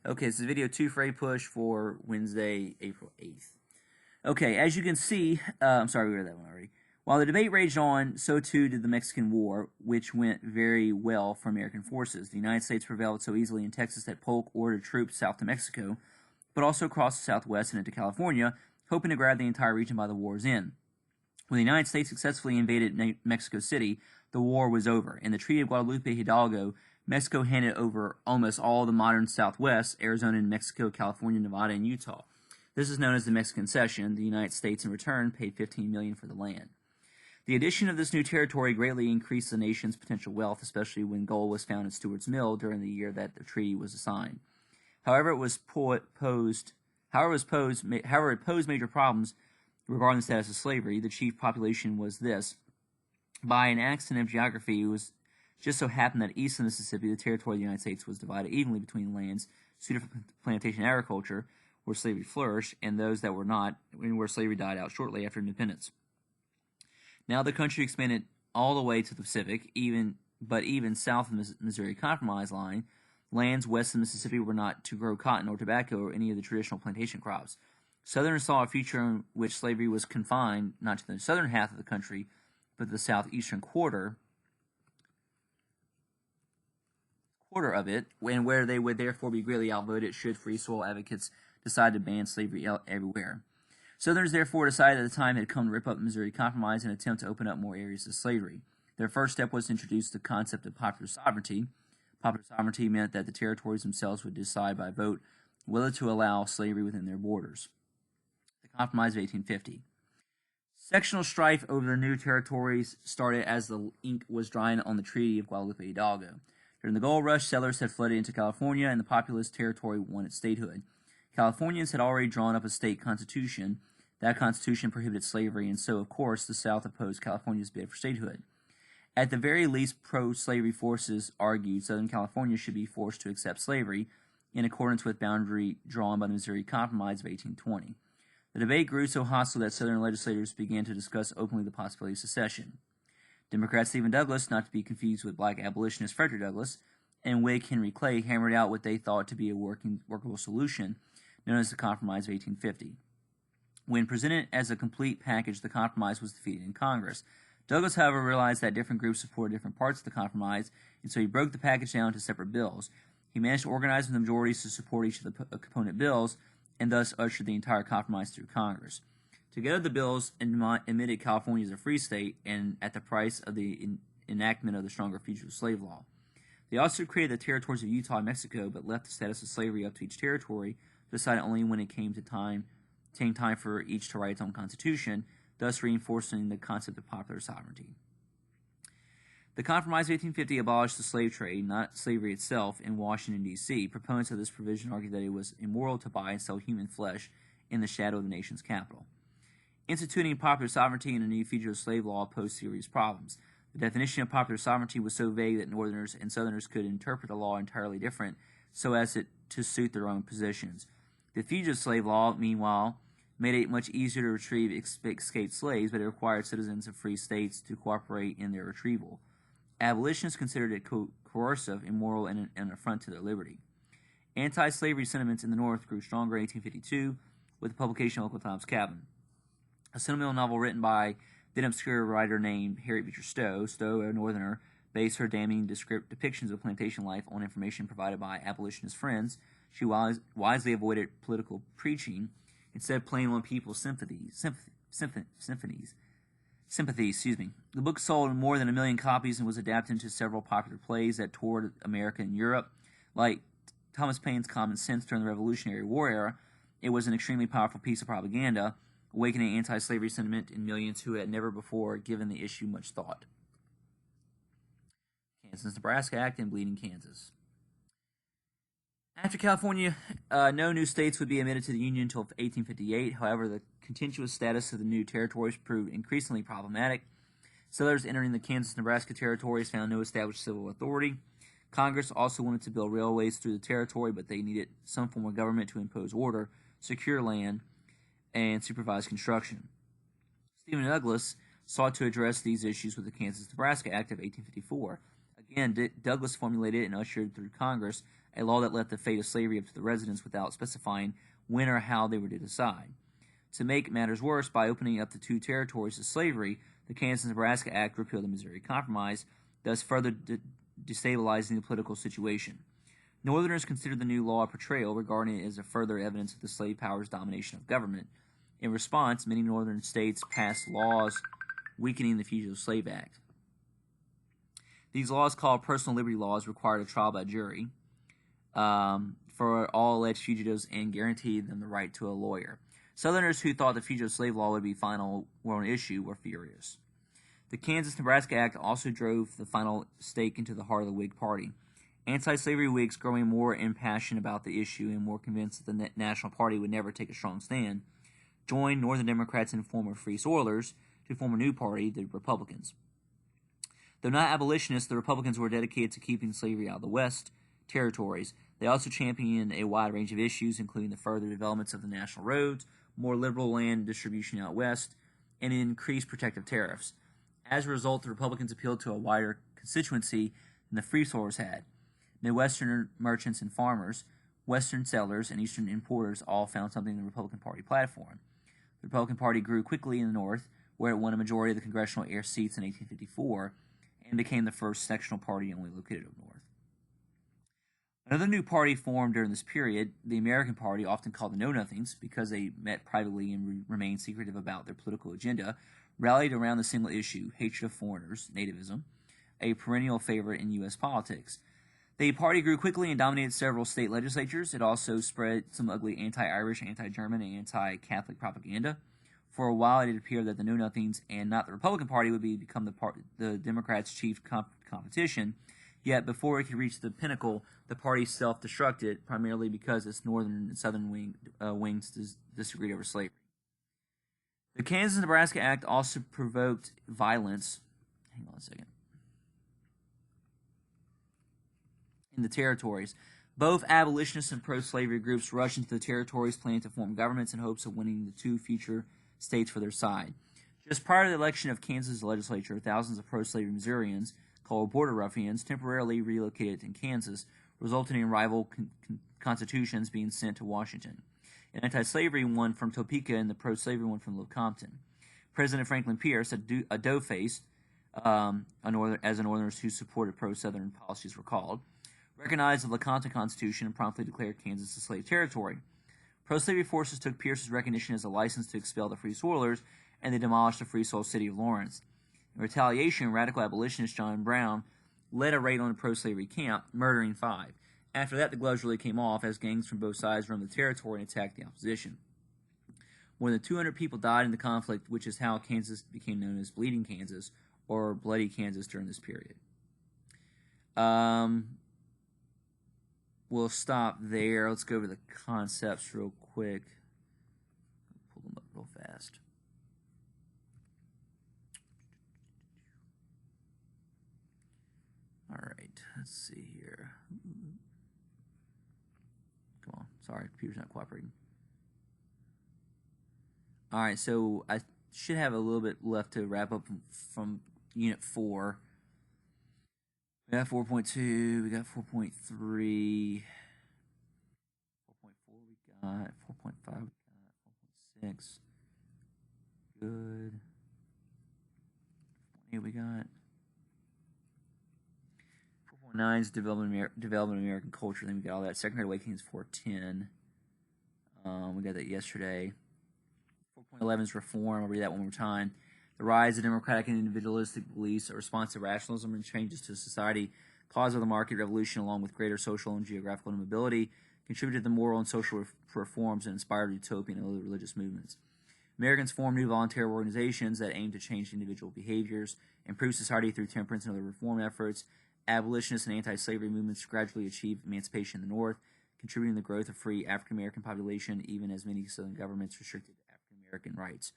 Okay, this is video 2 for APUSH for Wednesday, April 8th. Okay, as you can see, I'm sorry we read that one already. While the debate raged on, so too did the Mexican War, which went very well for American forces. The United States prevailed so easily in Texas that Polk ordered troops south to Mexico, but also across the southwest and into California, hoping to grab the entire region by the war's end. When the United States successfully invaded Mexico City, the war was over. In the Treaty of Guadalupe Hidalgo, Mexico handed over almost all the modern Southwest, Arizona, New Mexico, California, Nevada, and Utah. This is known as the Mexican Cession. The United States, in return, paid $15 million for the land. The addition of this new territory greatly increased the nation's potential wealth, especially when gold was found at Stewart's Mill during the year that the treaty was signed. However, it posed major problems regarding the status of slavery. The chief population was this. By an accident of geography, it was just so happened that east of Mississippi, the territory of the United States was divided evenly between lands suited for plantation agriculture, where slavery flourished, and those that were not, and where slavery died out shortly after independence. Now the country expanded all the way to the Pacific, even south of the Missouri Compromise line, lands west of Mississippi were not to grow cotton or tobacco or any of the traditional plantation crops. Southerners saw a future in which slavery was confined not to the southern half of the country, but the southeastern quarter of it, and where they would therefore be greatly outvoted should free soil advocates decide to ban slavery everywhere. Southerners therefore decided at the time had come to rip up the Missouri Compromise and attempt to open up more areas to slavery. Their first step was to introduce the concept of popular sovereignty. Popular sovereignty meant that the territories themselves would decide by vote whether to allow slavery within their borders. The Compromise of 1850. Sectional strife over the new territories started as the ink was drying on the Treaty of Guadalupe Hidalgo. During the gold rush, settlers had flooded into California, and the populous territory wanted statehood. Californians had already drawn up a state constitution. That constitution prohibited slavery, and so, of course, the South opposed California's bid for statehood. At the very least, pro-slavery forces argued Southern California should be forced to accept slavery in accordance with boundary drawn by the Missouri Compromise of 1820. The debate grew so hostile that Southern legislators began to discuss openly the possibility of secession. Democrat Stephen Douglas, not to be confused with black abolitionist Frederick Douglass, and Whig Henry Clay hammered out what they thought to be a workable solution, known as the Compromise of 1850. When presented as a complete package, the compromise was defeated in Congress. Douglas, however, realized that different groups supported different parts of the compromise, and so he broke the package down into separate bills. He managed to organize the majorities to support each of the component bills, and thus ushered the entire compromise through Congress. Together, the bills admitted California as a free state, and at the price of the enactment of the stronger fugitive slave law. They also created the territories of Utah and Mexico, but left the status of slavery up to each territory to decide only when it came time for each to write its own constitution, thus reinforcing the concept of popular sovereignty. The Compromise of 1850 abolished the slave trade, not slavery itself, in Washington, D.C. Proponents of this provision argued that it was immoral to buy and sell human flesh in the shadow of the nation's capital. Instituting popular sovereignty and a new fugitive slave law posed serious problems. The definition of popular sovereignty was so vague that Northerners and Southerners could interpret the law entirely different so as to suit their own positions. The fugitive slave law, meanwhile, made it much easier to retrieve escaped slaves, but it required citizens of free states to cooperate in their retrieval. Abolitionists considered it coercive, immoral, and an affront to their liberty. Anti-slavery sentiments in the North grew stronger in 1852 with the publication of Uncle Tom's Cabin, a sentimental novel written by then obscure writer named Harriet Beecher Stowe. Stowe, a Northerner, based her damning depictions of plantation life on information provided by abolitionist friends. She wisely avoided political preaching, instead playing on people's sympathies. The book sold more than 1 million copies and was adapted into several popular plays that toured America and Europe. Like Thomas Paine's Common Sense during the Revolutionary War era, it was an extremely powerful piece of propaganda, awakening anti-slavery sentiment in millions who had never before given the issue much thought. Kansas-Nebraska Act and Bleeding Kansas. After California, no new states would be admitted to the Union until 1858. However, the contiguous status of the new territories proved increasingly problematic. Settlers entering the Kansas-Nebraska territories found no established civil authority. Congress also wanted to build railways through the territory, but they needed some form of government to impose order, secure land, and supervise construction. Stephen Douglas sought to address these issues with the Kansas-Nebraska Act of 1854. Again, Douglas formulated and ushered through Congress a law that left the fate of slavery up to the residents without specifying when or how they were to decide. To make matters worse, by opening up the two territories to slavery, the Kansas-Nebraska Act repealed the Missouri Compromise, thus further destabilizing the political situation. Northerners considered the new law a portrayal, regarding it as a further evidence of the slave power's domination of government. In response, many northern states passed laws weakening the Fugitive Slave Act. These laws, called personal liberty laws, required a trial by jury for all alleged fugitives and guaranteed them the right to a lawyer. Southerners who thought the Fugitive Slave Law would be final were an issue were furious. The Kansas-Nebraska Act also drove the final stake into the heart of the Whig Party. Anti-slavery Whigs, growing more impassioned about the issue and more convinced that the National Party would never take a strong stand, joined Northern Democrats and former Free Soilers to form a new party, the Republicans. Though not abolitionists, the Republicans were dedicated to keeping slavery out of the West territories. They also championed a wide range of issues, including the further developments of the national roads, more liberal land distribution out west, and increased protective tariffs. As a result, the Republicans appealed to a wider constituency than the Free Soilers had. Midwestern merchants and farmers, Western settlers, and Eastern importers all found something in the Republican Party platform. The Republican Party grew quickly in the North, where it won a majority of the congressional air seats in 1854, and became the first sectional party only located up north. Another new party formed during this period, the American Party, often called the Know-Nothings because they met privately and remained secretive about their political agenda, rallied around the single issue, hatred of foreigners, nativism, a perennial favorite in U.S. politics. The party grew quickly and dominated several state legislatures. It also spread some ugly anti-Irish, anti-German, and anti-Catholic propaganda. For a while, it appeared that the Know-Nothings and not the Republican Party would become the Democrats' chief competition. Yet, before it could reach the pinnacle, the party self-destructed, primarily because its northern and southern wings disagreed over slavery. The Kansas-Nebraska Act also provoked violence. Hang on a second. In the territories. Both abolitionists and pro-slavery groups rushed into the territories, planning to form governments in hopes of winning the two future states for their side. Just prior to the election of Kansas legislature, thousands of pro-slavery Missourians, called border ruffians, temporarily relocated in Kansas, resulting in rival constitutions being sent to Washington. An anti-slavery one from Topeka and the pro-slavery one from Lecompton. President Franklin Pierce, a dough-faced, as the Northerners who supported pro-Southern policies were called, recognized the Lecompton Constitution and promptly declared Kansas a slave territory. Pro-slavery forces took Pierce's recognition as a license to expel the Free Soilers, and they demolished the Free Soil city of Lawrence. In retaliation, radical abolitionist John Brown led a raid on a pro-slavery camp, murdering 5. After that, the gloves really came off as gangs from both sides roamed the territory and attacked the opposition. More than 200 people died in the conflict, which is how Kansas became known as Bleeding Kansas or Bloody Kansas during this period. We'll stop there. Let's go over the concepts real quick. Pull them up real fast. All right, let's see here. Come on, sorry, computer's not cooperating. All right, so I should have a little bit left to wrap up from Unit 4. We got 4.2, we got 4.3, 4.4 we got, 4.5 we got, 4.6, good, 4.8 we got. 4.9 is development of American culture. Then we got all that. Second Great Awakening is 4.10. We got that yesterday. 4.11 is reform. I'll read that one more time. The rise of democratic and individualistic beliefs, a response to rationalism and changes to society caused by the market revolution, along with greater social and geographical mobility, contributed to the moral and social reforms and inspired utopian and religious movements. Americans formed new volunteer organizations that aimed to change individual behaviors, improve society through temperance and other reform efforts. Abolitionist and anti-slavery movements gradually achieved emancipation in the North, contributing to the growth of free African-American population, even as many Southern governments restricted African-American rights.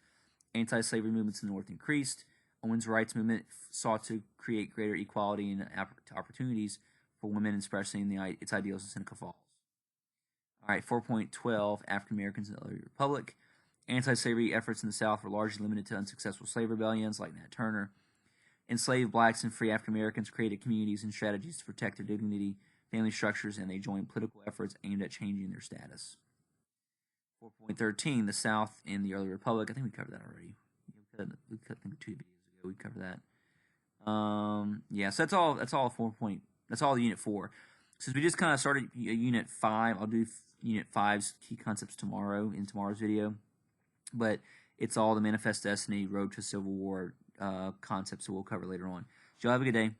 Anti-slavery movements in the North increased. Women's rights movement sought to create greater equality and opportunities for women, expressing its ideals in Seneca Falls. All right, 4.12, African-Americans in the Early Republic. Anti-slavery efforts in the South were largely limited to unsuccessful slave rebellions like Nat Turner. Enslaved blacks and free African Americans created communities and strategies to protect their dignity family structures, and they join political efforts aimed at changing their status. 4.13, the South in the early republic. I think we covered that already. We cut 2 videos ago. We covered that. Yeah, so that's all 4 point. That's all Unit 4. Since we just kind of started Unit 5, I'll do Unit 5's key concepts tomorrow in tomorrow's video. But it's all the Manifest Destiny, Road to Civil War concepts that we'll cover later on. So y'all have a good day.